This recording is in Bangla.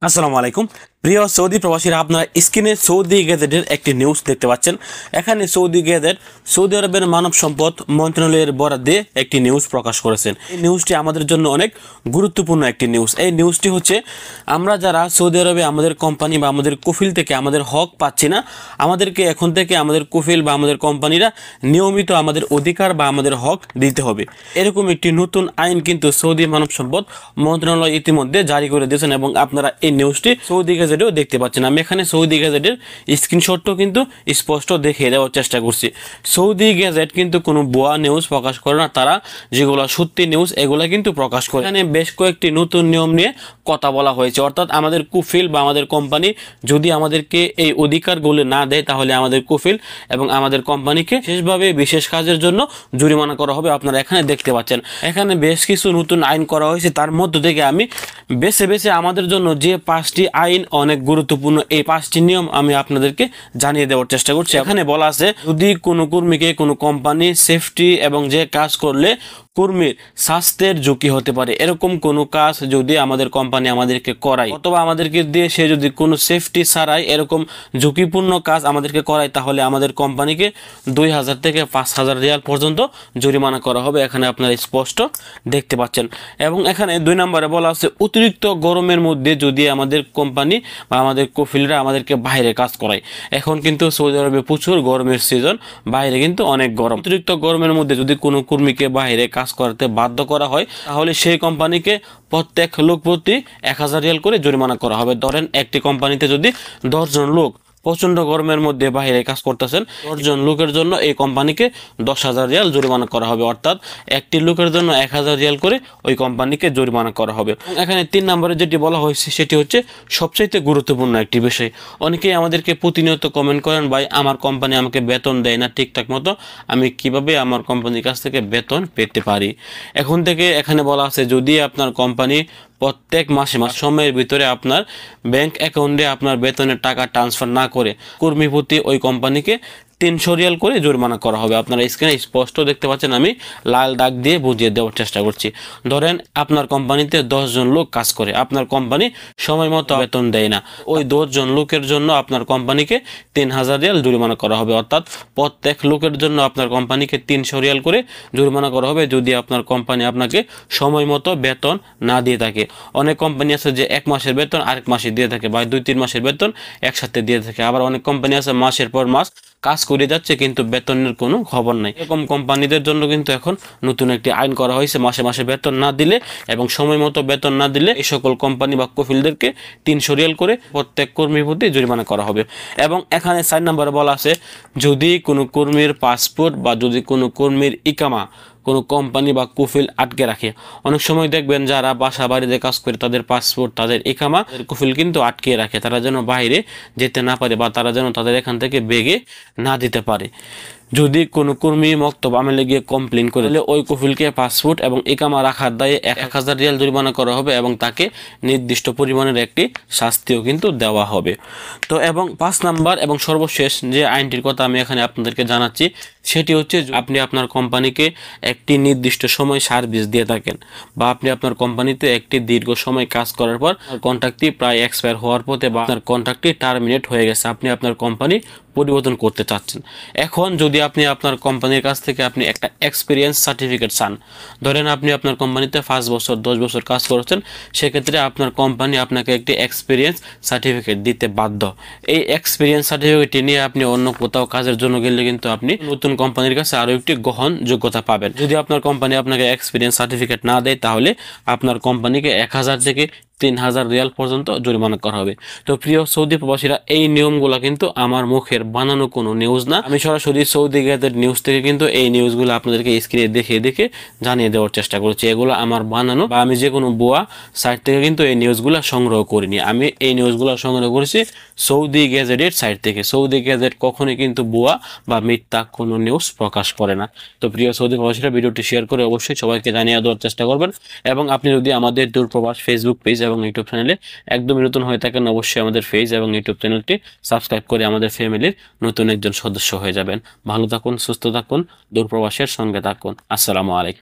আসসালামু আলাইকুম প্রিয় সৌদি প্রবাসীরা, আপনারা স্ক্রিনে সৌদি গেজেটের একটি নিউজ দেখতে পাচ্ছেন। এখানে সৌদি গেজেট সৌদি আরবের মানব সম্পদ মন্ত্রণালয়ের বরাদ্দে একটি নিউজ প্রকাশ করেছেন। এই নিউজটি আমাদের জন্য অনেক গুরুত্বপূর্ণ একটি নিউজ। এই নিউজটি হচ্ছে, আমরা যারা সৌদি আরবে আমাদের কোম্পানি বা আমাদের কফিল থেকে আমাদের হক পাচ্ছি না, আমাদেরকে এখন থেকে আমাদের কফিল বা আমাদের কোম্পানিরা নিয়মিত আমাদের অধিকার বা আমাদের হক দিতে হবে। এরকম একটি নতুন আইন কিন্তু সৌদি মানব সম্পদ মন্ত্রণালয় ইতিমধ্যে জারি করে দিয়েছেন এবং আপনারা এই নিউজটি সৌদি গেজেটেও দেখতে পাচ্ছেন। আমি এখানে সৌদি গেজেটের স্ক্রিনশটও কিন্তু স্পষ্ট দেখিয়ে দেওয়ার চেষ্টা করছি। সৌদি গেজেট কিন্তু কোনো ভুয়া নিউজ প্রকাশ করে না, তারা যেগুলো সত্যি নিউজ এগুলো কিন্তু প্রকাশ করে। এখানে বেশ কয়েকটি নতুন নিয়ম নিয়ে কথা বলা হয়েছে, অর্থাৎ আমাদের কুফিল বা আমাদের কোম্পানি যদি আমাদেরকে এই অধিকারগুলো না দেয়, তাহলে আমাদের কুফিল এবং আমাদের কোম্পানিকে বিশেষভাবে বিশেষ কাজের জন্য জরিমানা করা হবে। আপনারা এখানে দেখতে পাচ্ছেন এখানে বেশ কিছু নতুন আইন করা হয়েছে। তার মধ্য থেকে আমি বেছে বেছে আমাদের জন্য যে 5টি আইন অনেক গুরুত্বপূর্ণ, এই 5টি নিয়ম আমি আপনাদেরকে জানিয়ে দেওয়ার চেষ্টা করছি। এখানে বলা আছে, যদি কোনো কর্মীকে কোনো কোম্পানি সেফটি এবং যে কাজ করলে কর্মীর স্বাস্থ্যের ঝুঁকি হতে পারে, এরকম কোনো কাজ যদি আমাদের কোম্পানি আমাদেরকে করায় অথবা আমাদেরকে দিয়ে সে যদি কোনো সেফটি ছাড়াই এরকম ঝুঁকিপূর্ণ কাজ আমাদেরকে করায়, তাহলে আমাদের কোম্পানিকে 2000 থেকে 5000 রিয়াল পর্যন্ত জরিমানা করা হবে। এখানে আপনারা স্পষ্ট দেখতে পাচ্ছেন। এবং এখানে 2 নম্বরে বলা আছে, অতিরিক্ত গরমের মধ্যে যদি আমাদের কোম্পানি বা আমাদের কফিলরা আমাদেরকে বাইরে কাজ করায়। এখন কিন্তু সৌদি আরবে প্রচুর গরমের সিজন, বাইরে কিন্তু অনেক গরম। অতিরিক্ত গরমের মধ্যে যদি কোনো কর্মীকে বাইরে কাজ করতে বাধ্য করা হয়, তাহলে সেই কোম্পানিকে প্রত্যেক লোক প্রতি 1000 রিয়াল করে জরিমানা করা হবে। ধরেন একটি কোম্পানিতে যদি 10 জন লোক প্রচন্ড গরমের মধ্যে বাইরে কাজ করতেছেন, 10 জন লোকের জন্য এই কোম্পানিকে 10,000 রিয়াল জরিমানা করা হবে, অর্থাৎ একটি লোকের জন্য 1000 রিয়াল করে ওই কোম্পানিকে জরিমানা করা হবে। এখানে 3 নম্বরে যেটি বলা হয়েছে সেটি হচ্ছে সবচাইতে গুরুত্বপূর্ণ একটি বিষয়। অনেকেই আমাদেরকে প্রতিনিয়ত কমেন্ট করেন, ভাই আমার কোম্পানি আমাকে বেতন দেয় না ঠিকঠাক মতো, আমি কিভাবে আমার কোম্পানির কাছ থেকে বেতন পেতে পারি। এখন থেকে এখানে বলা আছে, যদি আপনার কোম্পানি প্রত্যেক মাসে সময়ের ভিতরে আপনার ব্যাংক অ্যাকাউন্টে আপনার বেতনের টাকা ট্রান্সফার না করে কর্মী প্রতি ওই কোম্পানিকে 300 রিয়াল করে জরিমানা করা হবে। আপনারা স্ক্রিনে স্পষ্ট দেখতে পাচ্ছেন, আমি লাল দাগ দিয়ে বুঝিয়ে দেওয়ার চেষ্টা করছি। ধরেন আপনার কোম্পানিতে 10 জন লোক কাজ করে, আপনার কোম্পানি সময় মতো বেতন দেয় না, ওই 10 জন লোকের জন্য আপনার কোম্পানিকে 3000 রিয়াল জরিমানা করা হবে, অর্থাৎ প্রত্যেক লোকের জন্য আপনার কোম্পানিকে 300 রিয়াল করে জরিমানা করা হবে যদি আপনার কোম্পানি আপনাকে সময় মতো বেতন না দিয়ে থাকে। অনেক কোম্পানি আছে যে 1 মাসের বেতন আরেক মাসে দিয়ে থাকে, বা 2-3 মাসের বেতন একসাথে দিয়ে থাকে। আবার অনেক কোম্পানি আছে মাসের পর মাস কাজ করে যাচ্ছে কিন্তু বেতনের কোনো খবর নাই। এরকম কোম্পানিদের জন্য কিন্তু এখন নতুন একটি আইন করা হয়েছে, মাসে মাসে বেতন না দিলে এবং সময় মতো বেতন না দিলে এই সকল কোম্পানি বা কফিলদেরকে 300 রিয়াল করে প্রত্যেক কর্মীর প্রতি জরিমানা করা হবে। এবং এখানে 4 নম্বরে বলা আছে, যদি কোনো কর্মীর পাসপোর্ট বা যদি কোনো কর্মীর ইকামা কোনো কোম্পানি বা কুফিল আটকে রাখে, অনেক সময় দেখবেন যারা বাসা বাড়িতে কাজ করে তাদের পাসপোর্ট তাদের ইকামা কুফিল কিন্তু আটকে রাখে, তারা যেন বাইরে যেতে না পারে বা তারা যেন তাদের এখান থেকে বেগে না দিতে পারে। যদি কোনো কর্মী মক্তব আমলে গিয়ে কমপ্লেন করে, ওই কফিলকে পাসপোর্ট এবং ইকামা রাখার দায়ে 1000 রিয়াল জরিমানা করা হবে এবং তাকে নির্দিষ্ট পরিমাণের একটি শাস্তিও কিন্তু দেওয়া হবে। তো এবং 5 নাম্বার এবং সর্বশেষ যে আইনটির কথা আমি এখানে আপনাদেরকে জানাচ্ছি সেটি হচ্ছে, আপনি আপনার কোম্পানিকে একটি নির্দিষ্ট সময় সার্ভিস দিয়ে থাকেন বা আপনি আপনার কোম্পানিতে একটি দীর্ঘ সময় কাজ করার পর কন্ট্রাক্টটি প্রায় এক্সপায়ার হওয়ার পথে বা আপনার কন্ট্রাক্টটি টার্মিনেট হয়ে গেছে, আপনি আপনার কোম্পানি পরিবর্তন করতে চাচ্ছেন। এখন যদি আপনি আপনার কোম্পানির কাছ থেকে আপনি একটা এক্সপিরিয়েন্স সার্টিফিকেট চান, ধরেন আপনি আপনার কোম্পানিতে 5 বছর 10 বছর কাজ করেছেন, সেক্ষেত্রে আপনার কোম্পানি আপনাকে একটি এক্সপিরিয়েন্স সার্টিফিকেট দিতে বাধ্য। এই এক্সপিরিয়েন্স সার্টিফিকেটটি নিয়ে আপনি অন্য কোথাও কাজের জন্য গেলে কিন্তু আপনি নতুন কোম্পানির কাছে আরও একটি গ্রহণযোগ্যতা পাবেন। যদি আপনার কোম্পানি আপনাকে এক্সপিরিয়েন্স সার্টিফিকেট না দেয়, তাহলে আপনার কোম্পানিকে 1000 থেকে 3000 রিয়াল পর্যন্ত জরিমানা করা হবে। তো প্রিয় সৌদি প্রবাসীরা, এই নিয়মগুলো কিন্তু আমার মুখের বানানো কোনো নিউজ না, আমি সরাসরি সৌদি গেজেট নিউজ থেকে কিন্তু এই নিউজগুলো আপনাদেরকে স্ক্রিনে দেখে দেখে জানিয়ে দেওয়ার চেষ্টা করছি। এগুলো আমার বানানো বা আমি যে কোনো ভুয়া সাইট থেকে কিন্তু এই নিউজগুলো সংগ্রহ করিনি, আমি এই নিউজগুলো সংগ্রহ করেছি সৌদি গেজেটের সাইট থেকে। সৌদি গেজেট কখনোই কিন্তু ভুয়া বা মিথ্যা কোনো নিউজ প্রকাশ করে না। তো প্রিয় সৌদি প্রবাসীরা, ভিডিওটি শেয়ার করে অবশ্যই সবাইকে জানিয়ে দেওয়ার চেষ্টা করবেন। এবং আপনি যদি আমাদের দূরপ্রবাস ফেসবুক পেজ এবং ইউটিউব চ্যানেলে একদমই নতুন হয়ে থাকেন, অবশ্যই আমাদের পেজ এবং ইউটিউব চ্যানেলটি সাবস্ক্রাইব করে আমাদের ফ্যামিলির নতুন একজন সদস্য হয়ে যাবেন। ভালো থাকুন, সুস্থ থাকুন, দূরপ্রবাসের সঙ্গে থাকুন। আসসালামু আলাইকুম।